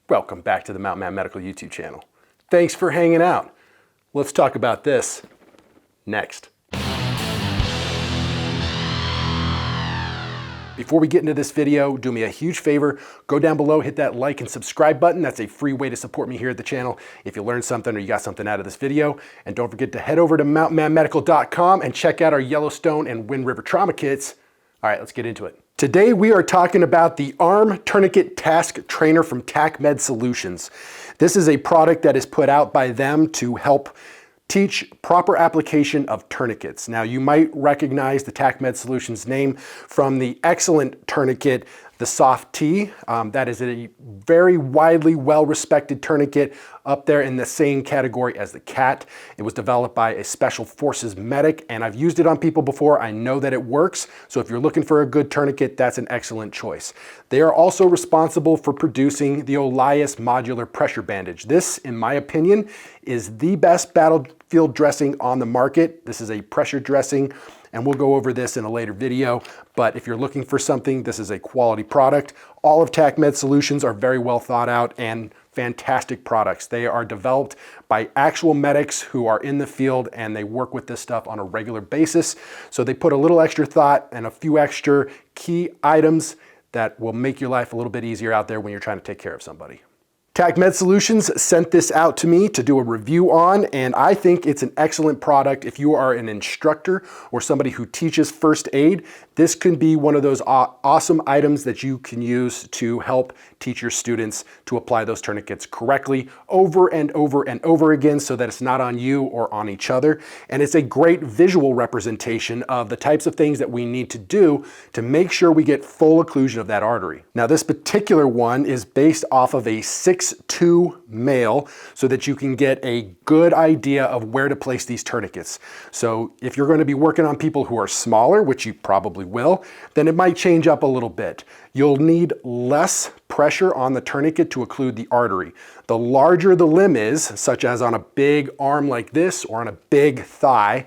Welcome back to the Mountain Man Medical YouTube channel. Thanks for hanging out. Let's talk about this next. Before we get into this video, do me a huge favor, go down below, hit that like and subscribe button. That's a free way to support me here at the channel if you learned something or you got something out of this video. And don't forget to head over to mountainmanmedical.com and check out our Yellowstone and Wind River trauma kits. All right, let's get into it. Today we are talking about the ARM Tourniquet Task Trainer from TacMed Solutions. This is a product that is put out by them to help teach proper application of tourniquets. Now you might recognize the TacMed Solutions name from the excellent tourniquet, the SOF T. That is a very widely well-respected tourniquet up there in the same category as the CAT. It was developed by a Special Forces medic, and I've used it on people before. I know that it works. So if you're looking for a good tourniquet, that's an excellent choice. They are also responsible for producing the Olias modular pressure bandage. This, in my opinion, is the best battlefield dressing on the market. This is a pressure dressing, and we'll go over this in a later video. But if you're looking for something, this is a quality product. All of TacMed Solutions are very well thought out and fantastic products. They are developed by actual medics who are in the field, and they work with this stuff on a regular basis. So they put a little extra thought and a few extra key items that will make your life a little bit easier out there when you're trying to take care of somebody. TacMed Solutions sent this out to me to do a review on, and I think it's an excellent product. If you are an instructor or somebody who teaches first aid, this can be one of those awesome items that you can use to help teach your students to apply those tourniquets correctly over and over and over again so that it's not on you or on each other. And it's a great visual representation of the types of things that we need to do to make sure we get full occlusion of that artery. Now, this particular one is based off of a 6'2" male so that you can get a good idea of where to place these tourniquets. So if you're going to be working on people who are smaller, which you probably will, then it might change up a little bit. You'll need less pressure on the tourniquet to occlude the artery. The larger the limb is, such as on a big arm like this or on a big thigh,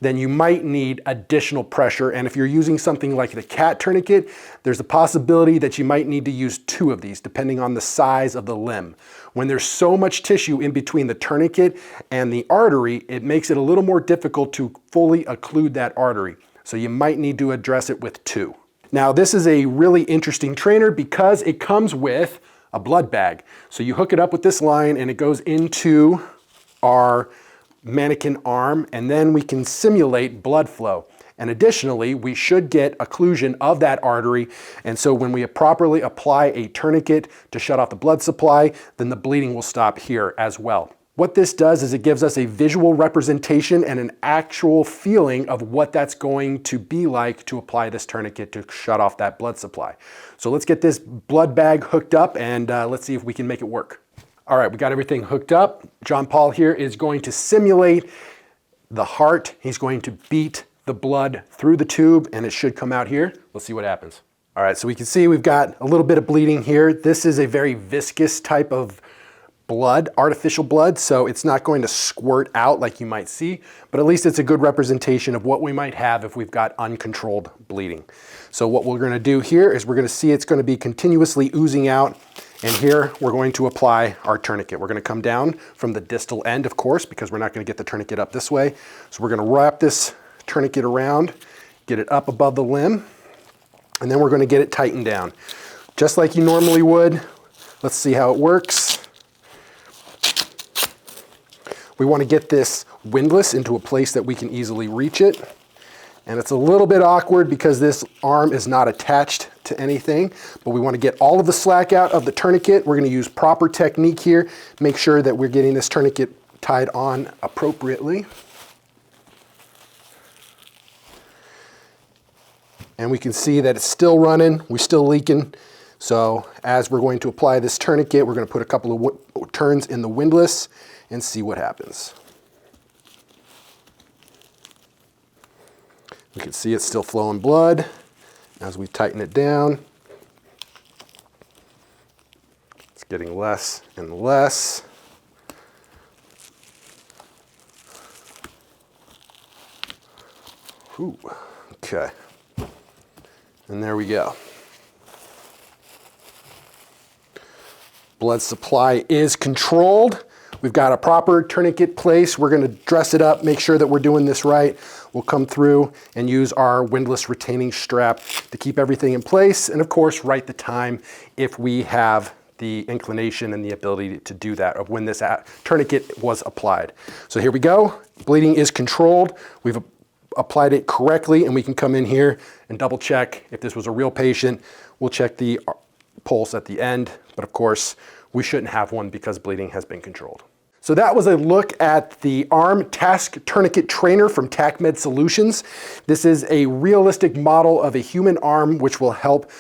then you might need additional pressure. And if you're using something like the CAT tourniquet, there's a possibility that you might need to use 2 of these, depending on the size of the limb. When there's so much tissue in between the tourniquet and the artery, it makes it a little more difficult to fully occlude that artery. So you might need to address it with 2. Now, this is a really interesting trainer because it comes with a blood bag. So you hook it up with this line and it goes into our mannequin arm, and then we can simulate blood flow. And additionally, we should get occlusion of that artery. And so when we properly apply a tourniquet to shut off the blood supply, then the bleeding will stop here as well. What this does is it gives us a visual representation and an actual feeling of what that's going to be like to apply this tourniquet to shut off that blood supply. So let's get this blood bag hooked up and let's see if we can make it work. All right, we got everything hooked up. John Paul here is going to simulate the heart. He's going to beat the blood through the tube and it should come out here. Let's see what happens. All right, so we can see we've got a little bit of bleeding here. This is a very viscous type of blood, artificial blood, so it's not going to squirt out like you might see, but at least it's a good representation of what we might have if we've got uncontrolled bleeding. So what we're going to do here is we're going to see it's going to be continuously oozing out, and here we're going to apply our tourniquet. We're going to come down from the distal end, of course, because we're not going to get the tourniquet up this way. So we're going to wrap this tourniquet around, get it up above the limb, and then we're going to get it tightened down. Just like you normally would. Let's see how it works. We want to get this windlass into a place that we can easily reach it. And it's a little bit awkward because this arm is not attached to anything, but we want to get all of the slack out of the tourniquet. We're going to use proper technique here. Make sure that we're getting this tourniquet tied on appropriately. And we can see that it's still running, we're still leaking. So as we're going to apply this tourniquet, we're going to put a couple of turns in the windlass and see what happens. We can see it's still flowing blood as we tighten it down. It's getting less and less. Ooh, okay. And there we go. Blood supply is controlled. We've got a proper tourniquet place. We're gonna dress it up, make sure that we're doing this right. We'll come through and use our windlass retaining strap to keep everything in place. And of course, write the time if we have the inclination and the ability to do that of when this tourniquet was applied. So here we go. Bleeding is controlled. We've applied it correctly, and we can come in here and double check if this was a real patient. We'll check the pulse at the end, but of course, we shouldn't have one because bleeding has been controlled. So that was a look at the Arm Task Tourniquet Trainer from TacMed Solutions. This is a realistic model of a human arm, which will help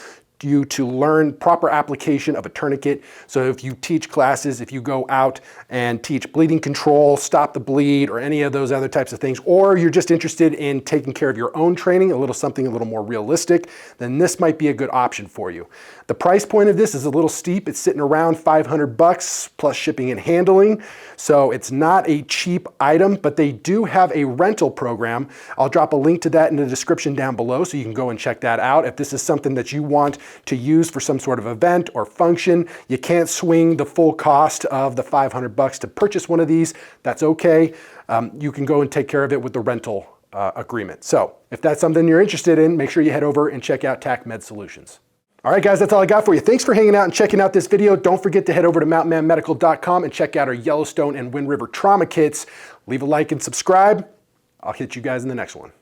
you to learn proper application of a tourniquet. So if you teach classes, if you go out and teach bleeding control, stop the bleed, or any of those other types of things, or you're just interested in taking care of your own training, something a little more realistic, then this might be a good option for you. The price point of this is a little steep. It's sitting around $500 plus shipping and handling. So it's not a cheap item, but they do have a rental program. I'll drop a link to that in the description down below so you can go and check that out. If this is something that you want to use for some sort of event or function, you can't swing the full cost of the $500 to purchase one of these, that's okay. You can go and take care of it with the rental agreement. So if that's something you're interested in, make sure you head over and check out TacMed Solutions. All right, guys, that's all I got for you. Thanks for hanging out and checking out this video. Don't forget to head over to mountainmanmedical.com and check out our Yellowstone and Wind River trauma kits. Leave a like and subscribe. I'll hit you guys in the next one.